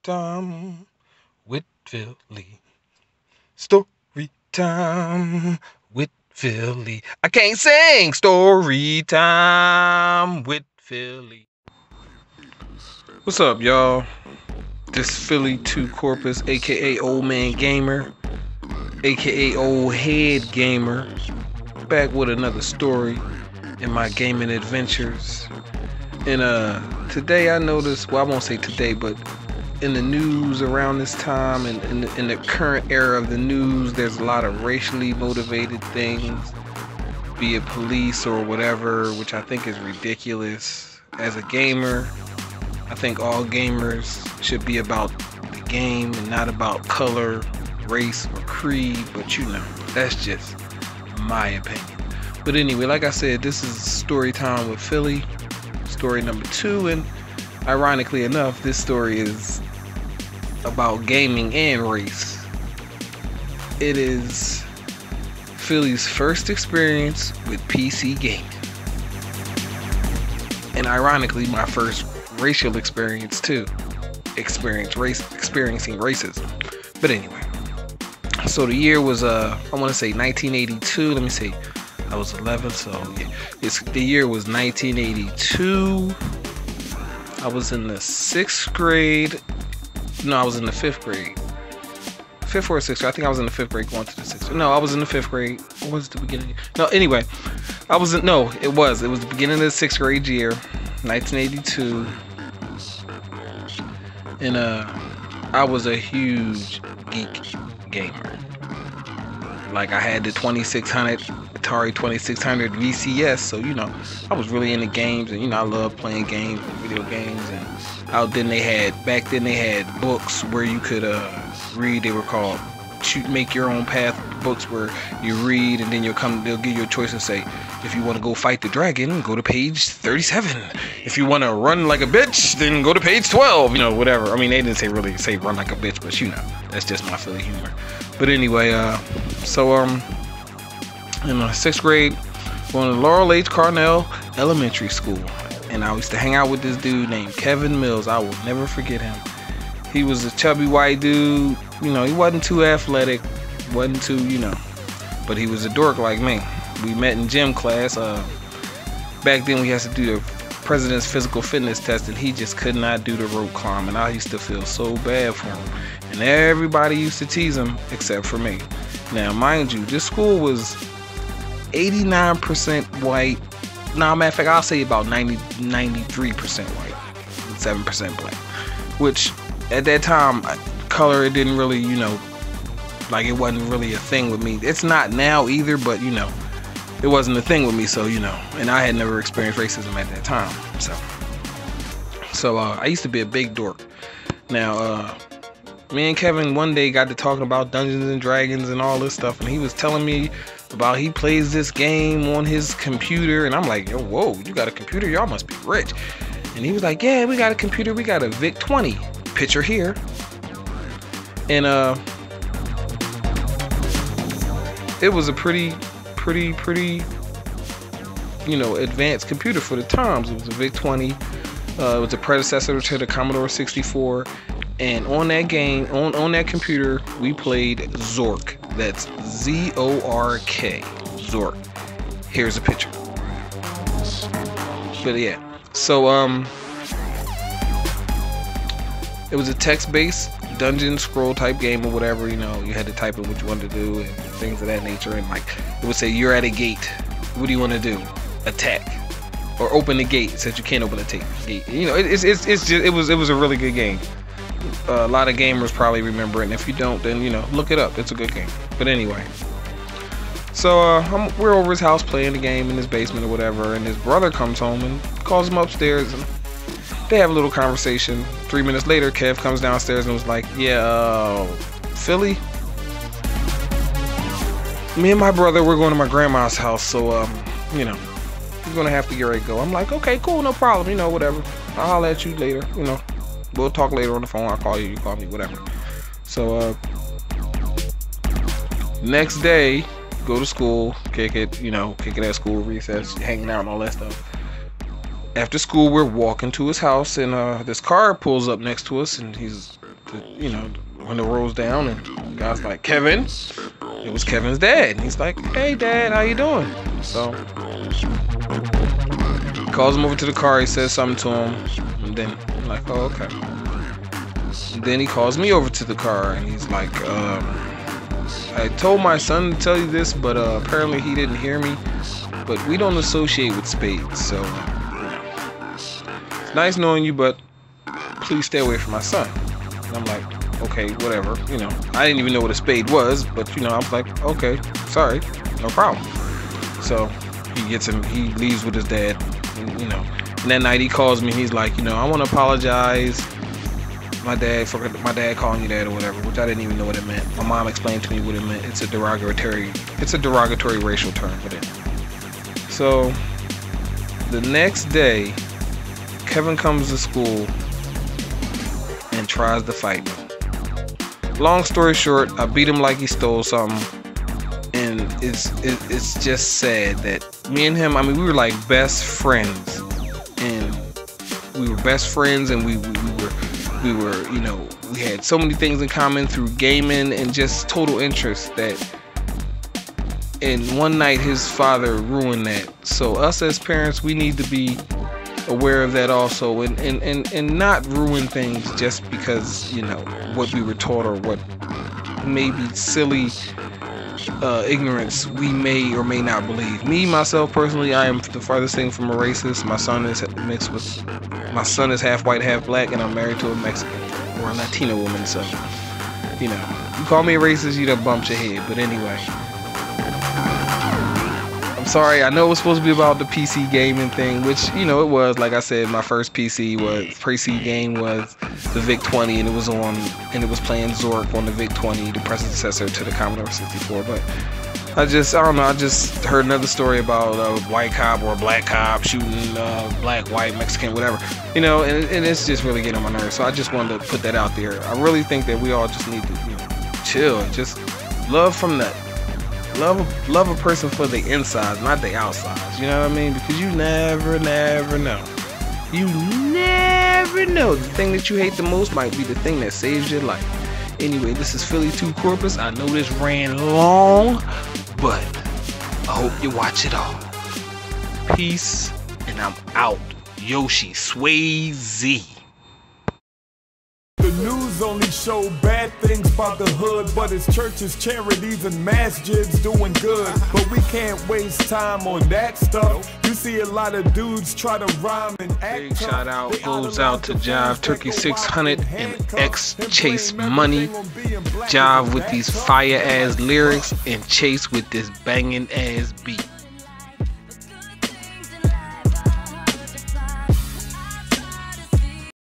time with Philly. Story time with Philly. I can't sing. Story time with Philly. What's up, y'all? This Philly 2 Corpus, aka Old Man Gamer, aka Old Head Gamer, back with another story in my gaming adventures. And today I noticed, well, I won't say today, but in the news around this time and in the current era of the news, there's a lot of racially motivated things, be it police or whatever, which I think is ridiculous. As a gamer, I think all gamers should be about the game and not about color, race, or creed, but you know, that's just my opinion. But anyway, like I said, this is story time with Philly, story number 2, and ironically enough, this story is about gaming and race. It is Philly's first experience with PC gaming, and ironically my first racial experience too. Experiencing racism. But anyway, so the year was I want to say 1982. Let me see, I was 11, so yeah, the year was 1982. I was in the 6th grade. No, I was in the 5th grade. 5th or 6th grade. I think I was in the 5th grade going to the 6th grade. No, I was in the 5th grade. Or was it the beginning? No, anyway. It was the beginning of the 6th grade year, 1982. And I was a huge geek gamer. Like, I had the 2600 Atari 2600 VCS, so you know, I was really into games, and you know, I love playing games, video games. And back then they had books where you could read. They were called Make Your Own Path books, where you read and then they'll give you a choice and say, if you want to go fight the dragon, go to page 37. If you want to run like a bitch, then go to page 12. You know, whatever. I mean, they didn't really say run like a bitch, but you know, that's just my Philly humor. But anyway, so in the 6th grade, going to Laurel H. Carnell Elementary School, and I used to hang out with this dude named Kevin Mills. I will never forget him. He was a chubby white dude. You know, he wasn't too athletic, wasn't too, you know, but he was a dork like me. We met in gym class. Back then we had to do the president's physical fitness test, and he just could not do the rope climb, and I used to feel so bad for him. And everybody used to tease him except for me. Now, mind you, this school was 89% white. Now, matter of fact, I'll say about 93% white, 7% black. Which, at that time, color, it didn't really, you know, like, it wasn't really a thing with me. It's not now either, but, you know, it wasn't a thing with me, so, you know. And I had never experienced racism at that time, so I used to be a big dork. Now, me and Kevin one day got to talking about Dungeons and Dragons and all this stuff, and he was telling me about he plays this game on his computer, and I'm like, yo, whoa, you got a computer? Y'all must be rich. And he was like, yeah, we got a computer. We got a VIC-20. Picture here. And it was a pretty, you know, advanced computer for the times. It was a VIC-20. It was a predecessor to the Commodore 64. And on that game, on that computer, we played Zork. That's Z-O-R-K. Zork. Here's a picture. But yeah, so it was a text-based dungeon scroll type game or whatever. You know, you had to type in what you wanted to do and things of that nature. And like, it would say you're at a gate. What do you want to do? Attack or open the gate. It says you can't open the gate. You know, it was a really good game. A lot of gamers probably remember it, and if you don't, then, you know, look it up. It's a good game. But anyway, so we're over his house playing the game in his basement or whatever, and his brother comes home and calls him upstairs, and they have a little conversation. 3 minutes later, Kev comes downstairs and was like, yeah, Philly, me and my brother, we're going to my grandma's house, so you know, he's gonna have to get ready to go. I'm like, okay, cool, no problem, you know, whatever, I'll holler at you later, you know, we'll talk later on the phone. I'll call you, you call me, whatever. So next day, go to school, kick it at school, recess, hanging out and all that stuff. After school, we're walking to his house, and this car pulls up next to us, and he's you know, window rolls down, and the guy's like, Kevin. It was Kevin's dad, and he's like, hey Dad, how you doing? So he calls him over to the car. He says something to him, and then I'm like, oh, okay. And then he calls me over to the car, and he's like, I told my son to tell you this, but apparently he didn't hear me. But we don't associate with spades, so it's nice knowing you, but please stay away from my son. And I'm like, okay, whatever, you know. I didn't even know what a spade was, but you know, I was like, okay, sorry, no problem. So he leaves with his dad, and, you know. And that night he calls me, he's like, you know, I want to apologize. My dad calling you that or whatever, which I didn't even know what it meant. My mom explained to me what it meant. It's a derogatory racial term for them. So the next day, Kevin comes to school and tries to fight me. Long story short, I beat him like he stole something, and it's just sad that me and him, I mean, we were like best friends, and we were, you know, we had so many things in common through gaming and just total interest that, and one night his father ruined that. So us as parents, we need to be aware of that also, and not ruin things just because, you know, what we were taught or what maybe silly ignorance we may or may not believe. Me, myself, personally, I am the farthest thing from a racist. My son is half white, half black, and I'm married to a Mexican or a Latino woman, so, you know, you call me a racist, you done bumped your head. But anyway, I'm sorry, I know it was supposed to be about the PC gaming thing, which, you know, it was. Like I said, my first PC game was the VIC-20, and it was playing Zork on the VIC-20, the predecessor to the Commodore 64. But I don't know, I just heard another story about a white cop or a black cop shooting black, white, Mexican, whatever, you know, and it's just really getting on my nerves. So I just wanted to put that out there. I really think that we all just need to, you know, chill and just love a person for the insides, not the outsides. You know what I mean? Because you never know. You never know. The thing that you hate the most might be the thing that saves your life. Anyway, this is Philly 2 Corpus. I know this ran long, but I hope you watch it all. Peace, and I'm out. Yoshi Swayze. The news only show bad things about the hood, but it's churches, charities, and masjids doing good. But we can't waste time on that stuff. You see a lot of dudes try to rhyme and act. Big shout out goes out to Jive Turkey 600 and X Chase Money. Jive with these fire ass lyrics and Chase with this banging ass beat.